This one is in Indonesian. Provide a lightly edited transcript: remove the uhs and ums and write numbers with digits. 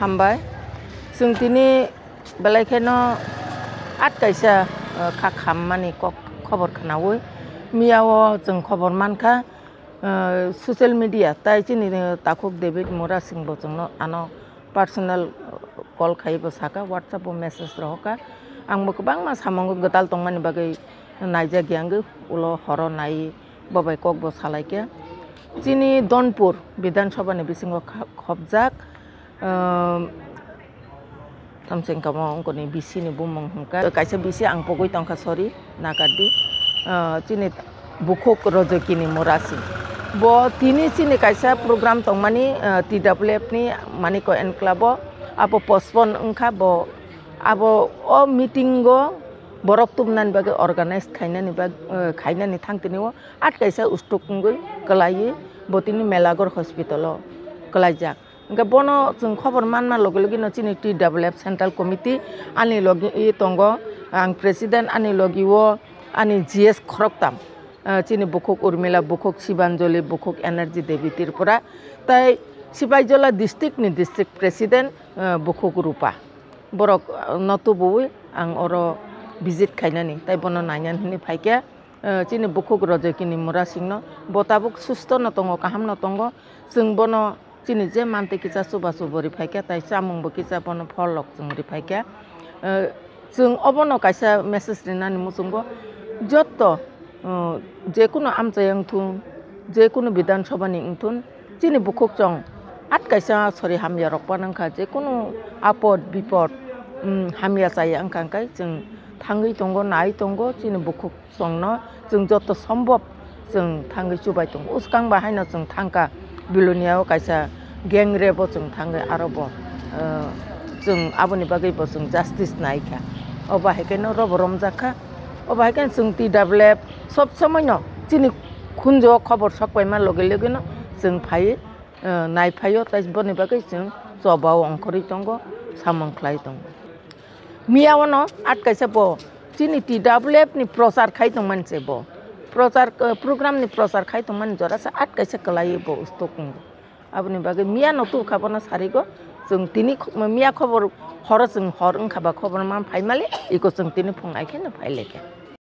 हामबाय जों दिनै बेलायखायनो आठ कायसा खाम माने खबर खानावै मियाव जों खबर मानखा ससियल मीडिया ताई चिनी ताकुक डेविड मोरा सिंह जोंनो आनो पर्सनल कल खाइबो साका व्हाट्सएप मेसेज रहका आंबो गोबां मा सामंगो गदाल तंमानि बागै नायजा गियांगो उलो हरो नाय बबाय कक बो सालायके चिनी दनपुर विधानसभा नि बिसिंगो खबजाक tamseng kamu ngkoni bisi ni bumong hengka kaisa bisi ang pokoi tangka sorry nakadi cini bukuk rozeki ni morasi bo tini cini kaisa program tongmani TWF ni mani ko enklabo apo postpone engka bo abo o meeting go borok tumnan bagi organize kaina ni thangtini wo at kaisa ustukungoi kelai bo tini melagor hospital o kelaijak Enggak bono jeng khobor manma logi no chini TWF Central Committee ani logi I tongo ang President ani logi wo ani GS Khoroktam chini bukuk Urmila bukuk Sibanjoli bukuk Energy Devi Tirpura tai Sibaijala District ni District President bukuk Rupa borok notu bui ang oro visit kainani tai bono nanyan hini phaikya chini bukuk rojekini mura singno botabuk susto no tongo kaham no tongo jeng bono Cini je mante kita suba-suba rifaikia, tai samung bekisa pono polok jeng rifaikia. Jeng obono kaisa message rina ni musunggo, joto je kuno amca yang tun, je kuno bidan soba ni tun, cini bukuk jong, at kaisa sorry hamya rokpa nangka je kuno apod bipod hamya saya angkangkai jeng tangi tonggo nai tonggo cini bukuk jong no, jeng joto sombop jeng tangi cubai tonggo, uskang bahai no jeng tangka. Bilunia kaisa geng rebo jeng tangga arobo jeng aboni bagai bo jeng justice naika oba hekeno robo romjaka oba heken jeng TWF sob samoyno chini khunjo khobor sakpai ma loge no jeng phai nai phayo tai boni bagai jeng jobao ongkori tongo samong khlai tongo miyawono at kaisa bo chini TWF ni prosar khai tong manche bo प्रचार प्रोग्राम नि प्रचार खाइ त मन जरा सा आट कैसे कलाई बो उस्तोकुं abni bagi miya notu khabana sarigo jeng tini miya khobor horo jeng hor engkhaba khobor man phaimali iko jeng tini phung aikhe na phaileke